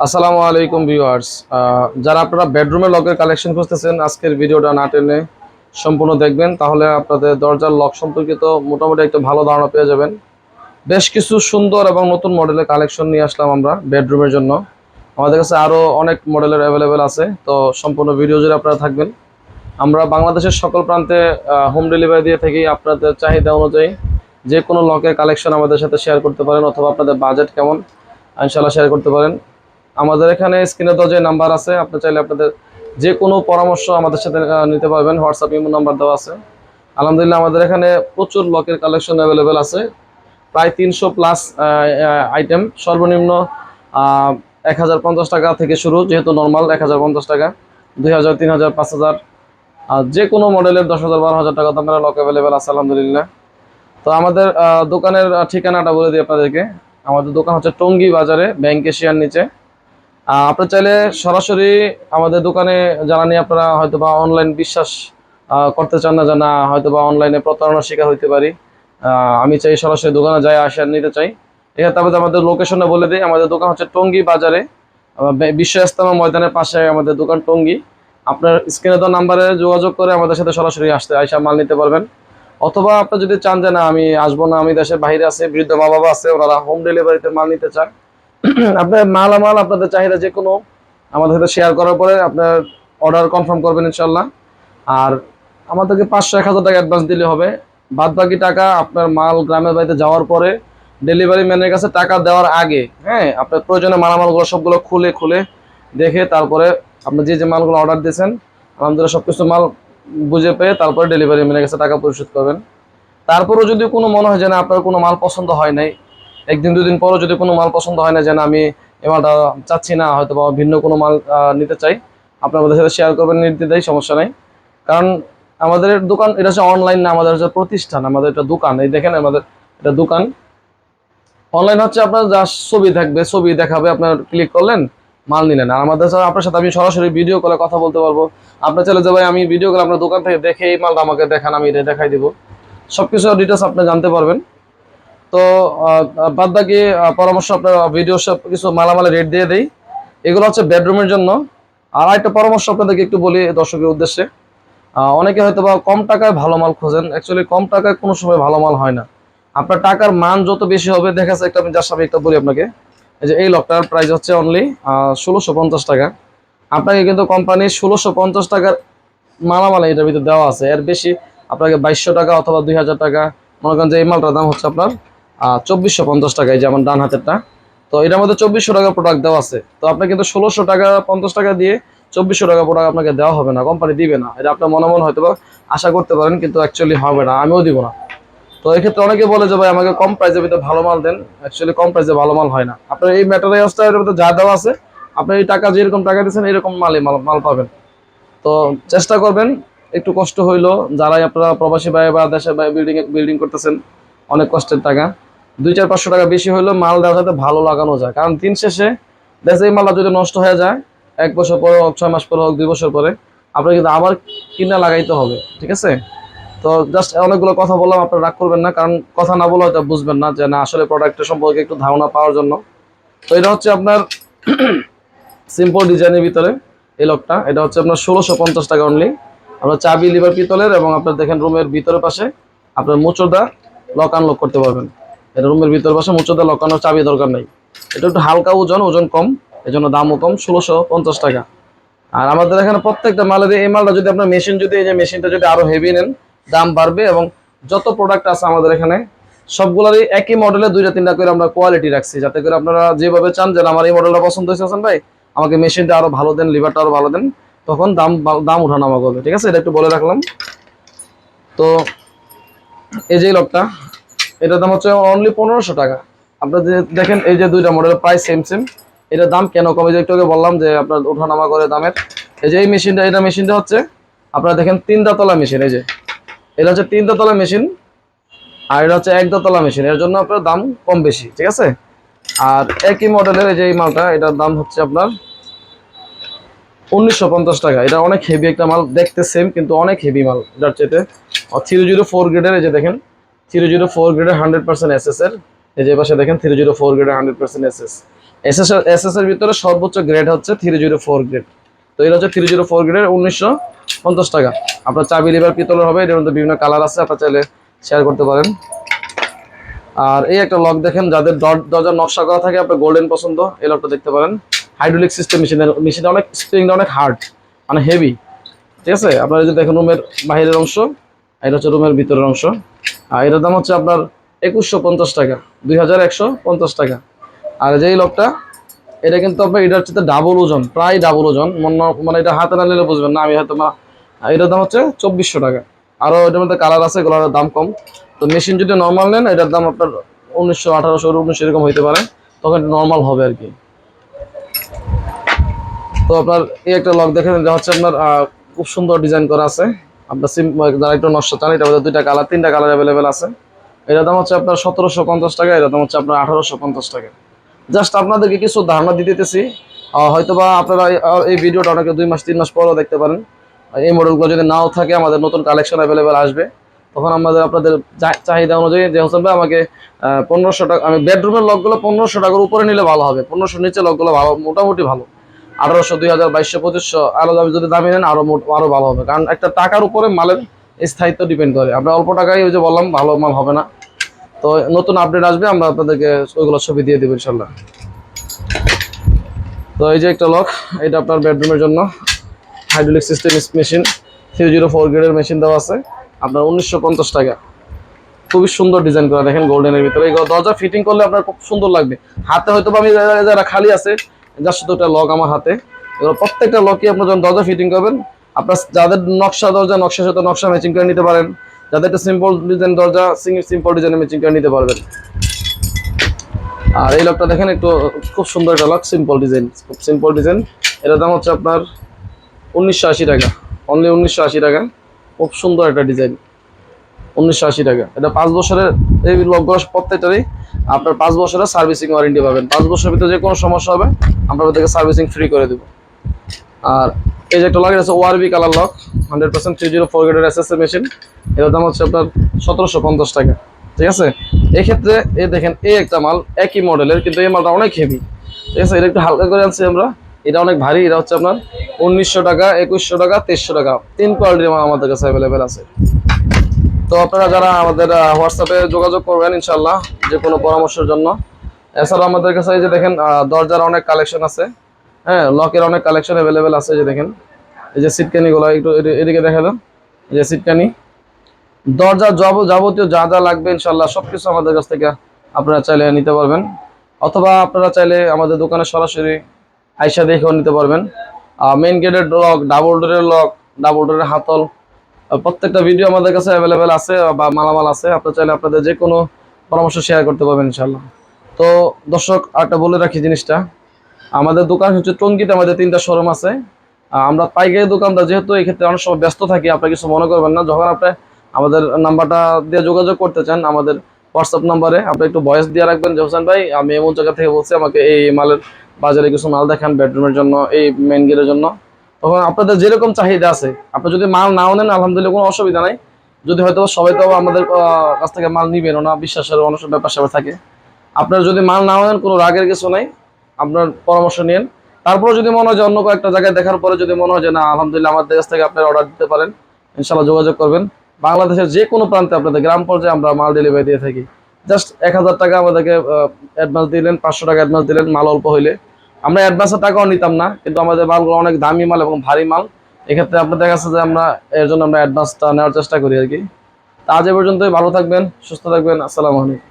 আসসালামু আলাইকুম ভিউয়ার্স। যারা আপনারা বেডরুমের লকের কালেকশন খুঁজতেছেন, আজকের ভিডিওটা না টেনে সম্পূর্ণ দেখবেন, তাহলে আপনাদের দরজার লক সম্পর্কিত মোটামুটি একটা ভালো ধারণা পেয়ে যাবেন। বেশ কিছু সুন্দর এবং নতুন মডেলের কালেকশন নিয়ে আসলাম আমরা বেডরুমের জন্য। আমাদের কাছে আরও অনেক মডেলের অ্যাভেলেবেল আছে, তো সম্পূর্ণ ভিডিও জুড়ে আপনারা থাকবেন। আমরা বাংলাদেশের সকল প্রান্তে হোম ডেলিভারি দিয়ে থাকি। আপনাদের চাহিদা অনুযায়ী যে কোনো লকের কালেকশন আমাদের সাথে শেয়ার করতে পারেন, অথবা আপনাদের বাজেট কেমন ইনশাআল্লাহ শেয়ার করতে পারেন। আমাদের এখানে স্ক্রিনে তো যে নাম্বার আছে, আপনি চাইলে আপনাদের যে কোনো পরামর্শ আমাদের সাথে নিতে পারবেন। হোয়াটসঅ্যাপ ইমো নাম্বার দেওয়া আছে। আলহামদুলিল্লাহ আমাদের এখানে প্রচুর লকের কালেকশন অ্যাভেলেবেল আছে, প্রায় 300 প্লাস আইটেম। সর্বনিম্ন 1050 টাকা থেকে শুরু, যেহেতু নর্মাল 1050 টাকা, 2000, 3000, 5000, যে কোনো মডেলের 10,000, 12,000 টাকা দামের লক অ্যাভেলেবেল আছে আলহামদুলিল্লাহ। তো আমাদের দোকানের ঠিকানাটা বলে দিই আপনাদেরকে। আমাদের দোকান হচ্ছে টঙ্গী বাজারে, ব্যাংক এশিয়ার নিচে। আপনি চাইলে সরাসরি আমাদের দোকানে জানানি, আপনারা হয়তো বা অনলাইন বিশ্বাস করতে চান না, যে না হয়তো বা অনলাইনে প্রতারণার শিকার হইতে পারি। আমি চাই সরাসরি দোকানে যাই আসে নিতে চাই। এখানে তারপরে আমাদের লোকেশনে বলে দিই। আমাদের দোকান হচ্ছে টঙ্গী বাজারে, বিশ্ব ইজতেমা ময়দানের পাশে আমাদের দোকান টঙ্গী। আপনার স্ক্রিনে দেওয়া নাম্বারে যোগাযোগ করে আমাদের সাথে সরাসরি আইসা মাল নিতে পারবেন। অথবা আপনি যদি চান যে না আমি আসবো না, আমি দেশের বাইরে আছে, বৃদ্ধ মা বাবা আছে, ওনারা হোম ডেলিভারিতে মাল নিতে চান, আপনার মালামাল আপনাদের চাহিদা যে কোনো আমাদের সাথে শেয়ার করার পরে আপনার অর্ডার কনফার্ম করবেন ইনশাল্লাহ। আর আমাদেরকে 500-1000 টাকা অ্যাডভান্স দিলে হবে। বাদ বাকি টাকা আপনার মাল গ্রামের বাড়িতে যাওয়ার পরে ডেলিভারি ম্যানের কাছে টাকা দেওয়ার আগে, হ্যাঁ, আপনার প্রয়োজনীয় মালামালগুলো সবগুলো খুলে খুলে দেখে তারপরে আপনি যে যে মালগুলো অর্ডার দিয়েছেন আলহামদুলিল্লাহ সব কিছু মাল বুঝে পেয়ে তারপরে ডেলিভারি ম্যানের কাছে টাকা পরিশোধ করবেন। তারপরেও যদি কোনো মনে হয় যে না আপনার কোনো মাল পছন্দ হয় নাই, একদিন দুদিন পরও যদি কোনো মাল পছন্দ হয় না, যে না আমি এই মালটা চাচ্ছি না, হয়তো বা ভিন্ন কোনো মাল নিতে চাই, আপনার আমাদের সাথে শেয়ার করবেন, নির্দ্বিধায়, সমস্যা নাই। কারণ আমাদের দোকান এটা হচ্ছে অনলাইন না, আমাদের হচ্ছে প্রতিষ্ঠান, আমাদের এটা দোকান। এই দেখেন আমাদের এটা দোকান। অনলাইন হচ্ছে আপনার যা ছবি থাকবে, ছবি দেখাবে, আপনার ক্লিক করলেন, মাল নিলেন। আর আমাদের সাথে আপনার সাথে আমি সরাসরি ভিডিও কলে কথা বলতে পারবো। আপনার চলে যাবে, আমি ভিডিও কলে আপনার দোকান থেকে দেখে এই মালটা আমাকে দেখান, আমি এটা দেখাই দিব, সবকিছু ডিটেলস আপনি জানতে পারবেন। তো বাদ বাকি পরামর্শ আপনার ভিডিও সব কিছু মালামালের রেট দিয়ে দেই। এগুলো হচ্ছে বেডরুমের জন্য। আর একটা পরামর্শ আপনাদেরকে একটু বলি দর্শকের উদ্দেশ্যে। অনেকে হয়তো বা কম টাকায় ভালো মাল খোঁজেন, অ্যাকচুয়ালি কম টাকায় কোনো সময় ভালো মাল হয় না। আপনার টাকার মান যত বেশি হবে, দেখা যাচ্ছে একটা আমি যার সামনে একটা বলি আপনাকে, এই যে এই লকটার প্রাইস হচ্ছে অনলি 1650 টাকা। আপনাকে কিন্তু কোম্পানি 1650 টাকার মালামাল এটার ভিতরে দেওয়া আছে। এর বেশি আপনাকে 2200 টাকা অথবা 2000 টাকা, মনে করেন যে এই মালটার দাম হচ্ছে আপনার 2450 টাকা, এই যে আমার ডান হাতেরটা। তো এটার মধ্যে 2400 টাকা প্রোডাক্ট দেওয়া আছে। তো আপনি কিন্তু 1600 টাকা 50 টাকা দিয়ে 2400 টাকা প্রোডাক্ট আপনাকে দেওয়া হবে না, কোম্পানি দিবে না। এটা আপনার মনে মনে হয়তো আশা করতে পারেন, কিন্তু অ্যাকচুয়ালি হবে না, আমিও দিব না। তো এক্ষেত্রে অনেকে বলে যে ভাই আমাকে কম প্রাইসের ভিতরে ভালো মাল দেন, অ্যাকচুয়ালি কম প্রাইসে ভালো মাল হয় না। আপনার এই ম্যাটেরিয়ালসটা এর ভিতরে যা দেওয়া আছে, আপনি এই টাকা যেরকম টাকা দিচ্ছেন এরকম মাল পাবেন। তো চেষ্টা করবেন, একটু কষ্ট হইলো, যারাই আপনারা প্রবাসী ভাই বা দেশের ভাই বিল্ডিং করতেছেন, অনেক কষ্টের টাকা, 200-500 টাকা বেশি হইলো মাল দেওয়ার সাথে ভালো লাগানো যায়। কারণ দিন শেষে দেশে এই মালটা যদি নষ্ট হয়ে যায়, 1 বছর পরে হোক, 6 মাস পরে হোক, 2 বছর পরে, আপনার কিন্তু আবার কিনা লাগাইতে হবে, ঠিক আছে? তো জাস্ট অনেকগুলো কথা বললাম, আপনারা রাগ করবেন না, কারণ কথা না বলে হয়তো বুঝবেন না যে না আসলে প্রোডাক্টের সম্পর্কে একটু ধারণা পাওয়ার জন্য। তো এটা হচ্ছে আপনার সিম্পল ডিজাইনের ভিতরে এই লকটা, এটা হচ্ছে আপনার 1650 টাকা অনলি। আপনার চাবি লিভার পিতলের, এবং আপনার দেখেন রুমের ভিতরের পাশে আপনার মুচোদা লক আনলক করতে পারবেন। এটা রুমের ভিতরের পাশে মুচোদা লক আনার চাবি দরকার নাই। এটা একটু হালকা ওজন কম, এই জন্য দামও কম, 1650 টাকা। আর আমাদের এখানে প্রত্যেকটা মালের, এই মালটা যদি আপনার মেশিন, যদি এই যে মেশিনটা যদি আরো হেভি নেন, দাম বাড়বে। এবং যত প্রোডাক্ট আছে আমাদের এখানে সবগুলোরই একই মডেলে 2-3টা করে আমরা কোয়ালিটি রাখছি, যাতে করে আপনারা যেভাবে চান যে আমার এই মডেলটা পছন্দ হয়েছে হাসান ভাই, আমাকে মেশিনটা আরো ভালো দেন, লিভারটা আরো ভালো দেন, তখন দাম উঠানামা করবে, ঠিক আছে? এটা একটু বলে রাখলাম। তো এই যে লকটা, এটার দাম হচ্ছে অনলি 1500 টাকা। আপনার যে দেখেন এই যে দুইটা মডেল প্রায় সেম, এটার দাম কেন কমে, যে একটু আগে বললাম যে আপনার ওঠানামা করে দামের। এই যে এই মেশিনটা, এটা মেশিনটা হচ্ছে আপনারা দেখেন 3 দোতলা মেশিন, এই যে এটা হচ্ছে 3 দোতলা মেশিন, আর এটা হচ্ছে 1 দোতলা মেশিন, এর জন্য আপনার দাম কম বেশি, ঠিক আছে? আর একই মডেলের এই যে এই মালটা, এটার দাম হচ্ছে আপনার 1950 টাকা। এটা অনেক হেভি একটা মাল, দেখতে সেম কিন্তু অনেক হেভি মাল এটার চাইতে। 304 গ্রেডের, এই যে দেখেন 304 গ্রেডের 100% এসএস এর, এই যে পাশে দেখেন 304 গ্রেডের 100% এসএস। এসএস এর ভিতরে সর্বোচ্চ গ্রেড হচ্ছে 304 গ্রেড। তো এটা হচ্ছে 304 গ্রেডের 1950 টাকা। আপনার চাবি লিভার পিতলের হবে, এর মধ্যে বিভিন্ন কালার আছে, আপনারা চাইলে শেয়ার করতে পারেন। আর এই একটা লক দেখেন, যাদের দরজার নকশা করা থাকে, আপনার গোল্ডেন পছন্দ, এই লকটা দেখতে পারেন। হাইড্রোলিক সিস্টেম মেশিনটা অনেক স্প্রিংটা অনেক হার্ড, মানে হেভি, ঠিক আছে। আপনারা যদি দেখেন রুমের বাইরের অংশ, এটা হচ্ছে রুমের ভিতরের অংশ। আর এটার দাম হচ্ছে আপনার 2150 টাকা, 2150 টাকা। আর যেই লকটা, এটা কিন্তু আপনার এটার হচ্ছে ডাবল ওজন, প্রায় ডাবল ওজন, মানে এটা হাতে না নিলে বুঝবেন না, আমি হয়তো এটার দাম হচ্ছে 2400 টাকা। আরও এটার মধ্যে কালার আছে, এগুলোর দাম কম। তো মেশিন যদি নর্মাল নেন, এটার দাম আপনার 1900, 1800, 1900 এরকম হইতে পারে, তখন নর্মাল হবে আর কি। তো আপনার এই একটা লক দেখেন, এটা হচ্ছে আপনার খুব সুন্দর ডিজাইন করা আছে। আপনার যারা একটু নকশা চান, এটার মধ্যে 2টা কালার, 3টা কালার অ্যাভেলেবেল আছে। এটার দাম হচ্ছে আপনার 1750 টাকা, এটার দাম হচ্ছে আপনার 1850 টাকা। জাস্ট আপনাদেরকে কিছু ধারণা দিতেছি, হয়তোবা আপনারা এই ভিডিওটা অনেকে 2 মাস 3 মাস পরেও দেখতে পারেন। এই মডেলগুলো যদি নাও থাকে, আমাদের নতুন কালেকশন অ্যাভেলেবেল আসবে, তখন আপনাদের চাহিদা অনুযায়ী, যে হোসেন ভাই আমাকে 1500 টাকা, আমি বেডরুমের লকগুলো 1500 টাকার উপরে নিলে ভালো হবে, 1500 নিচে লকগুলো ভালো, মোটামুটি ভালো, 1800, 2000, 2200, 2500 আরো যদি দামি নেন আরো ভালো হবে। কারণ একটা টাকার উপরে মালের স্থায়িত্ব ডিপেন্ড করে। আপনার অল্প টাকায় ওই যে বললাম ভালো মাল হবে না। তো নতুন আপডেট আসবে, আমরা আপনাদেরকে ওইগুলো ছবি দিয়ে দেবো ইনশাল্লাহ। তো এই যে একটা লক, এটা আপনার বেডরুমের জন্য হাইড্রোলিক সিস্টেম মেশিন, 304 গ্রেডের মেশিন দেওয়া আছে, আপনার 1950 টাকা। খুবই সুন্দর ডিজাইন করা, দেখেন গোল্ডেনের ভিতরে। এই দরজা ফিটিং করলে আপনার খুব সুন্দর লাগবে। হাতে হয়তো আমি যারা খালি আছে, যার সাথে ওটা লক আমার হাতে, এগুলো প্রত্যেকটা লকই আপনার যখন দরজা ফিটিং করবেন, আপনার যাদের নকশা দরজা, নকশার সাথে নকশা ম্যাচিং করে নিতে পারেন। যাদের একটা সিম্পল ডিজাইন দরজা, সিম্পল ডিজাইনে ম্যাচিং করে নিতে পারবেন। আর এই লকটা দেখেন, একটু খুব সুন্দর একটা লক, সিম্পল ডিজাইন, খুব সিম্পল ডিজাইন। এটার দাম হচ্ছে আপনার 1980 টাকা, অনলি 1980 টাকা। খুব সুন্দর একটা ডিজাইন, 1980 টাকা। এটা 5 বছরের, এই লকগুলো প্রত্যেকটারই আপনার 5 বছরের সার্ভিসিং ওয়ারেন্টি পাবেন। 5 বছরের ভিতরে যে কোনো সমস্যা হবে, আমরা আপনাদেরকে সার্ভিসিং ফ্রি করে দেবো। আর এই যে একটা লক, এটা হচ্ছে ওআরবি কালার লক, 100% 304 গ্রেডের এসএসএ মেশিন। এটার দাম হচ্ছে আপনার 1750 টাকা, ঠিক আছে। এক্ষেত্রে এই দেখেন, এই একটা মাল একই মডেলের, কিন্তু এই মালটা অনেক হেভি, ঠিক আছে। এটা একটু হালকা করে আনছি আমরা, এটা অনেক ভারী। এটা হচ্ছে আপনার 1900 টাকা, 2100 টাকা, 2300 টাকা, 3 কোয়ালিটির মাল আমাদের কাছে অ্যাভেলেবেল আছে। তো আপনারা যারা আমাদের হোয়াটসঅ্যাপে যোগাযোগ করবেন ইনশাল্লাহ, যে কোনো পরামর্শের জন্য। এছাড়া আমাদের কাছে এই যে দেখেন, দরজার অনেক কালেকশন আছে, হ্যাঁ, লকের অনেক কালেকশন অ্যাভেলেবেল আছে। যে দেখেন, এই যে সিটকানিগুলো একটু এদিকে দেখা দাও, এই যে সিটকানি, দরজার যাবতীয় যা যা লাগবে ইনশাল্লাহ সবকিছু আমাদের কাছ থেকে আপনারা চাইলে নিতে পারবেন। অথবা আপনারা চাইলে আমাদের দোকানে সরাসরি আইসা দেখেও নিতে পারবেন। মেইন গেটের লক, ডাবল ডোরের লক, ডাবল ডোরের হাতল, প্রত্যেকটা ভিডিও আমাদের কাছে অ্যাভেলেবেল আছে বা মালামাল আছে। আপনারা চাইলে আপনাদের যে কোনো পরামর্শ শেয়ার করতে পারবেন ইনশাল্লাহ। তো দর্শক, আরেকটা বলে রাখি জিনিসটা, আমাদের দোকান হচ্ছে টঙ্গীতে, আমাদের 3টা শোরুম আছে। আমরা পাইকারি দোকানদার, যেহেতু এই ক্ষেত্রে অনেক সময় ব্যস্ত থাকি, আপনারা কিছু মনে করবেন না। যখন আপনি আমাদের নাম্বারটা দিয়ে যোগাযোগ করতে চান, আমাদের হোয়াটসঅ্যাপ নাম্বারে আপনি একটু ভয়েস দিয়ে রাখবেন যে হোসেন ভাই, আমি এমন জায়গা থেকে বলছি, আমাকে এই মালের বাজারে কিছু মাল দেখান বেডরুমের জন্য, এই মেইন গেটের জন্য। তখন আপনাদের যেরকম চাহিদা আছে, আপনি যদি মাল নাও নেন আলহামদুলিল্লাহ, কোনো অসুবিধা নাই। যদি হয়তো সবাই তো আমাদের কাছ থেকে মাল নিবেন না, বিশ্বাসের অনেক ব্যাপার স্যাপার থাকে। আপনার যদি মাল নাও নেন, কোনো রাগের কিছু নাই, আপনার পরামর্শ নিন। তারপরে যদি মনে হয় যে অন্য কয়েকটা জায়গায় দেখার পরে যদি মনে হয় যে না, আলহামদুলিল্লাহ আমাদের কাছ থেকে আপনার অর্ডার দিতে পারেন, ইনশাল্লাহ যোগাযোগ করবেন। বাংলাদেশের যে কোনো প্রান্তে আপনাদের গ্রাম পর্যায়ে আমরা মাল ডেলিভারি দিয়ে থাকি। জাস্ট 1000 টাকা আমাদেরকে অ্যাডভান্স দিলেন, 500 টাকা অ্যাডভান্স দিলেন, মাল অল্প হইলে। আমরা অ্যাডভান্সের টাকাও নিতাম না, কিন্তু আমাদের মালগুলো অনেক দামি মাল এবং ভারী মাল। এক্ষেত্রে আপনাদের কাছে যে আমরা এর জন্য আমরা অ্যাডভান্সটা নেওয়ার চেষ্টা করি আর কি। তা আজ এ পর্যন্তই, ভালো থাকবেন, সুস্থ থাকবেন, আসসালামু আলাইকুম।